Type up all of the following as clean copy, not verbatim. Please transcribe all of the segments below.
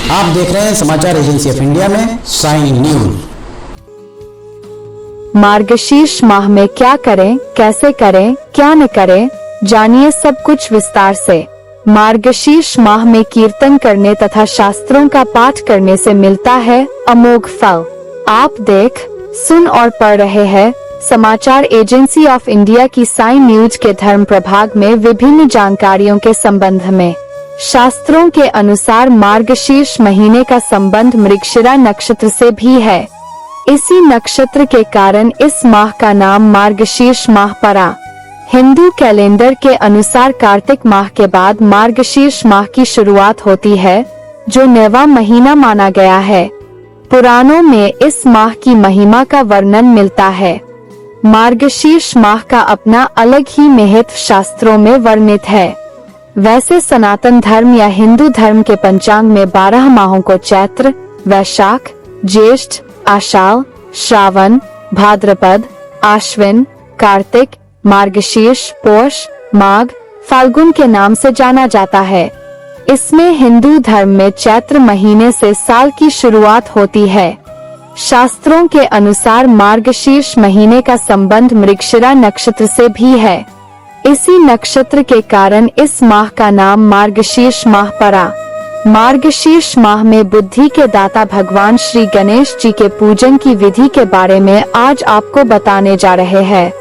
आप देख रहे हैं समाचार एजेंसी ऑफ इंडिया में साइन न्यूज। मार्गशीर्ष माह में क्या करें, कैसे करें, क्या न करें, जानिए सब कुछ विस्तार से। मार्गशीर्ष माह में कीर्तन करने तथा शास्त्रों का पाठ करने से मिलता है अमोघ फल। आप देख, सुन और पढ़ रहे हैं समाचार एजेंसी ऑफ इंडिया की साइन न्यूज के धर्म प्रभाग में विभिन्न जानकारियों के संबंध में। शास्त्रों के अनुसार मार्गशीर्ष महीने का संबंध मृगशिरा नक्षत्र से भी है। इसी नक्षत्र के कारण इस माह का नाम मार्गशीर्ष माह पड़ा। हिंदू कैलेंडर के अनुसार कार्तिक माह के बाद मार्गशीर्ष माह की शुरुआत होती है, जो 9वां महीना माना गया है। पुराणों में इस माह की महिमा का वर्णन मिलता है। मार्गशीर्ष माह का अपना अलग ही महत्व शास्त्रों में वर्णित है। वैसे सनातन धर्म या हिंदू धर्म के पंचांग में 12 माहों को चैत्र, वैशाख, ज्येष्ठ, आषाढ़, श्रावण, भाद्रपद, आश्विन, कार्तिक, मार्गशीर्ष, पौष, माघ, फाल्गुन के नाम से जाना जाता है। इसमें हिंदू धर्म में चैत्र महीने से साल की शुरुआत होती है। शास्त्रों के अनुसार मार्गशीर्ष महीने का संबंध मृगशिरा नक्षत्र से भी है। इसी नक्षत्र के कारण इस माह का नाम मार्गशीर्ष माह पड़ा। मार्गशीर्ष माह में बुद्धि के दाता भगवान श्री गणेश जी के पूजन की विधि के बारे में आज आपको बताने जा रहे हैं।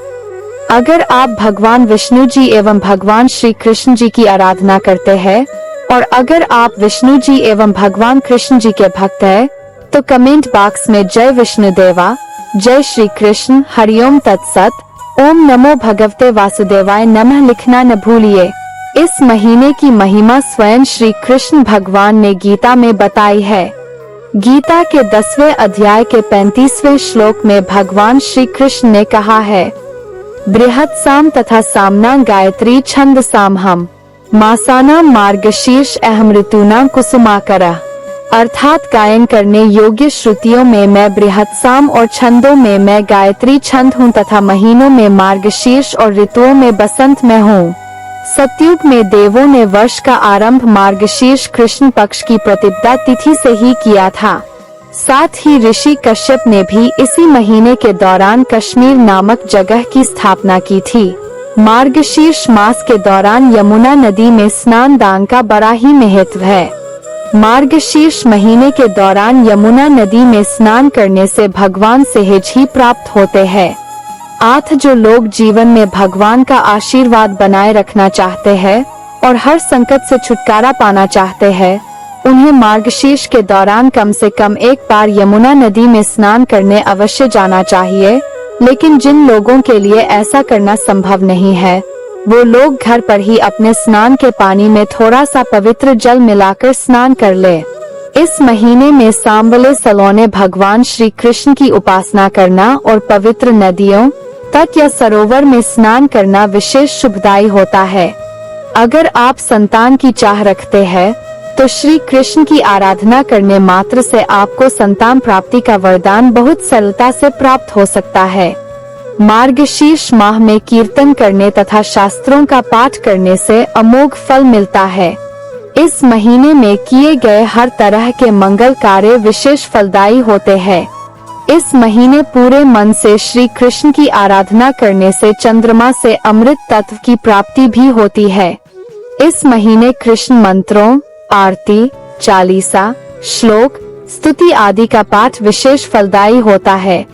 अगर आप भगवान विष्णु जी एवं भगवान श्री कृष्ण जी की आराधना करते हैं और अगर आप विष्णु जी एवं भगवान कृष्ण जी के भक्त हैं, तो कमेंट बॉक्स में जय विष्णु देवा, जय श्री कृष्ण, हरिओम तत्सत, ओम नमो भगवते वासुदेवाय नमः लिखना न भूलिए। इस महीने की महिमा स्वयं श्री कृष्ण भगवान ने गीता में बताई है। गीता के 10वें अध्याय के 35वें श्लोक में भगवान श्री कृष्ण ने कहा है, बृहत् साम तथा सामना गायत्री छंद सामहम मासाना मार्गशीर्ष अहम ऋतुना कुसुमाकरा। अर्थात गायन करने योग्य श्रुतियों में मैं बृहत् साम और छंदों में मैं गायत्री छंद हूँ तथा महीनों में मार्गशीर्ष और ऋतुओं में बसंत में हूँ। सतयुग में देवों ने वर्ष का आरंभ मार्गशीर्ष कृष्ण पक्ष की प्रतिपदा तिथि से ही किया था। साथ ही ऋषि कश्यप ने भी इसी महीने के दौरान कश्मीर नामक जगह की स्थापना की थी। मार्गशीर्ष मास के दौरान यमुना नदी में स्नान दान का बड़ा ही महत्व है। मार्गशीर्ष महीने के दौरान यमुना नदी में स्नान करने से भगवान सहज ही प्राप्त होते हैं। जो लोग जीवन में भगवान का आशीर्वाद बनाए रखना चाहते हैं और हर संकट से छुटकारा पाना चाहते हैं, उन्हें मार्गशीर्ष के दौरान कम से कम एक बार यमुना नदी में स्नान करने अवश्य जाना चाहिए। लेकिन जिन लोगों के लिए ऐसा करना संभव नहीं है, वो लोग घर पर ही अपने स्नान के पानी में थोड़ा सा पवित्र जल मिलाकर स्नान कर ले। इस महीने में सांवले सलोने भगवान श्री कृष्ण की उपासना करना और पवित्र नदियों, तट या सरोवर में स्नान करना विशेष शुभदायी होता है। अगर आप संतान की चाह रखते हैं, तो श्री कृष्ण की आराधना करने मात्र से आपको संतान प्राप्ति का वरदान बहुत सरलता से प्राप्त हो सकता है। मार्गशीर्ष माह में कीर्तन करने तथा शास्त्रों का पाठ करने से अमोघ फल मिलता है। इस महीने में किए गए हर तरह के मंगल कार्य विशेष फलदायी होते हैं। इस महीने पूरे मन से श्री कृष्ण की आराधना करने से चंद्रमा से अमृत तत्व की प्राप्ति भी होती है। इस महीने कृष्ण मंत्रों, आरती, चालीसा, श्लोक, स्तुति आदि का पाठ विशेष फलदायी होता है।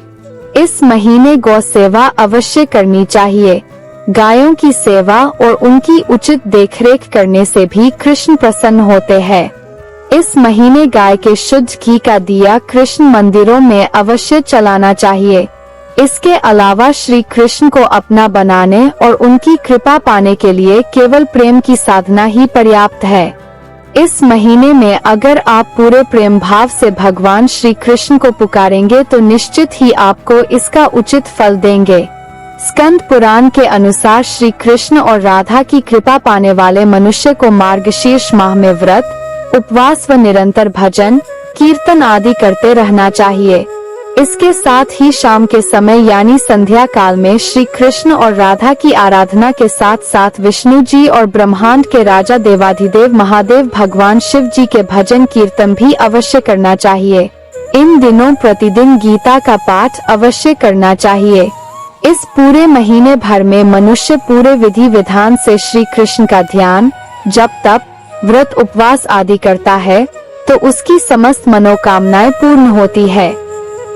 इस महीने गौ सेवा अवश्य करनी चाहिए। गायों की सेवा और उनकी उचित देखरेख करने से भी कृष्ण प्रसन्न होते हैं। इस महीने गाय के शुद्ध घी का दिया कृष्ण मंदिरों में अवश्य चलाना चाहिए। इसके अलावा श्री कृष्ण को अपना बनाने और उनकी कृपा पाने के लिए केवल प्रेम की साधना ही पर्याप्त है। इस महीने में अगर आप पूरे प्रेम भाव से भगवान श्री कृष्ण को पुकारेंगे तो निश्चित ही आपको इसका उचित फल देंगे। स्कंद पुराण के अनुसार श्री कृष्ण और राधा की कृपा पाने वाले मनुष्य को मार्गशीर्ष माह में व्रत, उपवास व निरंतर भजन, कीर्तन आदि करते रहना चाहिए। इसके साथ ही शाम के समय यानी संध्या काल में श्री कृष्ण और राधा की आराधना के साथ साथ विष्णु जी और ब्रह्मांड के राजा देवाधिदेव महादेव भगवान शिव जी के भजन कीर्तन भी अवश्य करना चाहिए। इन दिनों प्रतिदिन गीता का पाठ अवश्य करना चाहिए। इस पूरे महीने भर में मनुष्य पूरे विधि विधान से श्री कृष्ण का ध्यान, जप तप, व्रत उपवास आदि करता है तो उसकी समस्त मनोकामनाएं पूर्ण होती है।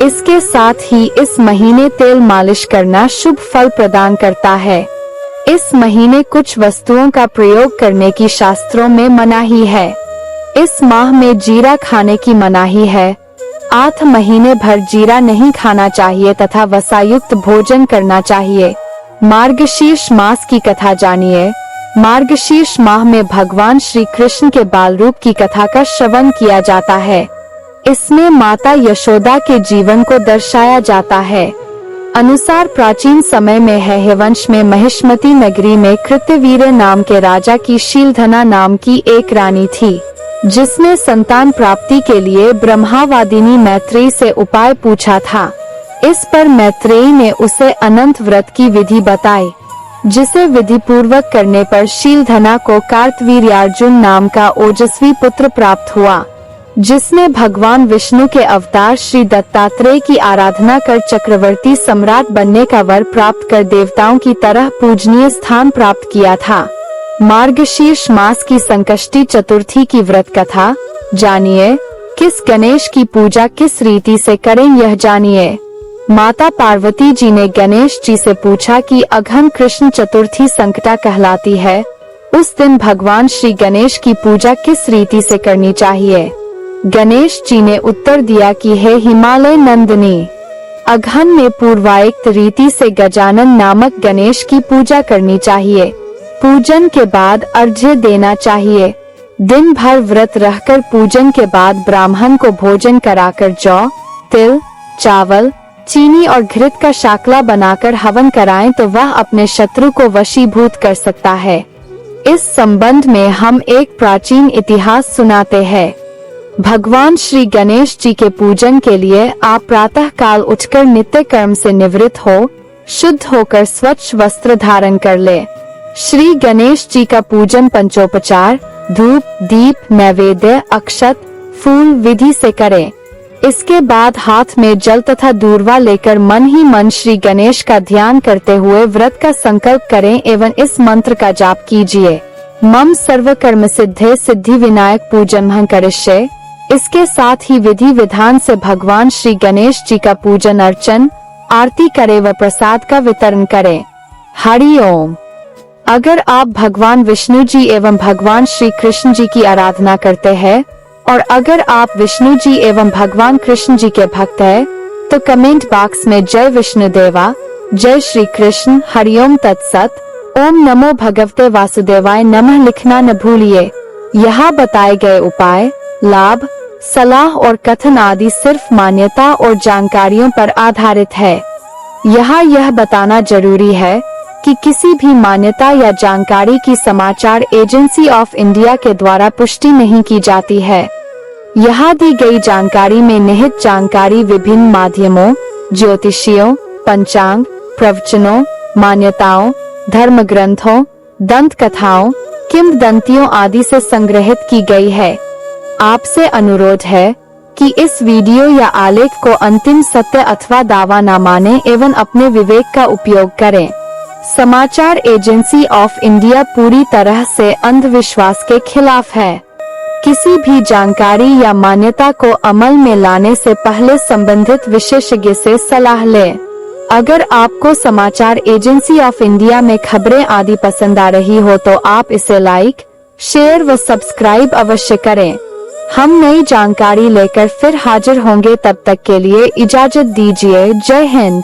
इसके साथ ही इस महीने तेल मालिश करना शुभ फल प्रदान करता है। इस महीने कुछ वस्तुओं का प्रयोग करने की शास्त्रों में मनाही है। इस माह में जीरा खाने की मनाही है। 8 महीने भर जीरा नहीं खाना चाहिए तथा वसायुक्त भोजन करना चाहिए। मार्गशीर्ष मास की कथा जानिए। मार्गशीर्ष माह में भगवान श्री कृष्ण के बाल रूप की कथा का श्रवण किया जाता है। इसमें माता यशोदा के जीवन को दर्शाया जाता है। अनुसार प्राचीन समय में हयवंश में महिष्मती नगरी में कृत्यवीर्य नाम के राजा की शीलधना नाम की एक रानी थी, जिसने संतान प्राप्ति के लिए ब्रह्मावादिनी मैत्रेयी से उपाय पूछा था। इस पर मैत्रेयी ने उसे अनंत व्रत की विधि बताई, जिसे विधि पूर्वक करने पर शीलधना को कार्तवीर्यार्जुन नाम का ओजस्वी पुत्र प्राप्त हुआ, जिसने भगवान विष्णु के अवतार श्री दत्तात्रेय की आराधना कर चक्रवर्ती सम्राट बनने का वर प्राप्त कर देवताओं की तरह पूजनीय स्थान प्राप्त किया था। मार्गशीर्ष मास की संकष्टी चतुर्थी की व्रत कथा जानिए। किस गणेश की पूजा किस रीति से करें यह जानिए। माता पार्वती जी ने गणेश जी से पूछा कि अघन कृष्ण चतुर्थी संकटा कहलाती है, उस दिन भगवान श्री गणेश की पूजा किस रीति से करनी चाहिए। गणेश जी ने उत्तर दिया कि हे हिमालय नंदिनी, अघन में पूर्वायक्त रीति से गजानन नामक गणेश की पूजा करनी चाहिए। पूजन के बाद अर्घ्य देना चाहिए। दिन भर व्रत रहकर पूजन के बाद ब्राह्मण को भोजन कराकर जौ, तिल, चावल, चीनी और घृत का शाकला बनाकर हवन कराएं तो वह अपने शत्रु को वशीभूत कर सकता है। इस संबंध में हम एक प्राचीन इतिहास सुनाते हैं। भगवान श्री गणेश जी के पूजन के लिए आप प्रातः काल उठकर नित्य कर्म से निवृत्त हो, शुद्ध होकर स्वच्छ वस्त्र धारण कर ले। श्री गणेश जी का पूजन पंचोपचार, धूप, दीप, नैवेद्य, अक्षत, फूल विधि से करें। इसके बाद हाथ में जल तथा दूर्वा लेकर मन ही मन श्री गणेश का ध्यान करते हुए व्रत का संकल्प करें एवं इस मंत्र का जाप कीजिए। मम सर्व कर्म सिद्धे सिद्धि विनायक पूजन करिष्ये। इसके साथ ही विधि विधान से भगवान श्री गणेश जी का पूजन अर्चन, आरती करें व प्रसाद का वितरण करें। हरि ओम। अगर आप भगवान विष्णु जी एवं भगवान श्री कृष्ण जी की आराधना करते हैं और अगर आप विष्णु जी एवं भगवान कृष्ण जी के भक्त हैं, तो कमेंट बॉक्स में जय विष्णुदेवा, जय श्री कृष्ण, हरिओम तत्सत, ओम नमो भगवते वासुदेवाय नमः लिखना न भूलिए। यहाँ बताए गए उपाय, लाभ, सलाह और कथन आदि सिर्फ मान्यता और जानकारियों पर आधारित है। यहाँ यह बताना जरूरी है कि किसी भी मान्यता या जानकारी की समाचार एजेंसी ऑफ इंडिया के द्वारा पुष्टि नहीं की जाती है। यहाँ दी गई जानकारी में निहित जानकारी विभिन्न माध्यमों, ज्योतिषियों, पंचांग, प्रवचनों, मान्यताओं, धर्म ग्रंथों, दंत कथाओं, किंवदंतियों आदि से संग्रहित की गई है। आपसे अनुरोध है कि इस वीडियो या आलेख को अंतिम सत्य अथवा दावा न माने एवं अपने विवेक का उपयोग करें। समाचार एजेंसी ऑफ इंडिया पूरी तरह से अंधविश्वास के खिलाफ है। किसी भी जानकारी या मान्यता को अमल में लाने से पहले संबंधित विशेषज्ञ से सलाह लें। अगर आपको समाचार एजेंसी ऑफ इंडिया में खबरें आदि पसंद आ रही हो तो आप इसे लाइक, शेयर व सब्सक्राइब अवश्य करें। हम नई जानकारी लेकर फिर हाजिर होंगे, तब तक के लिए इजाजत दीजिए। जय हिंद।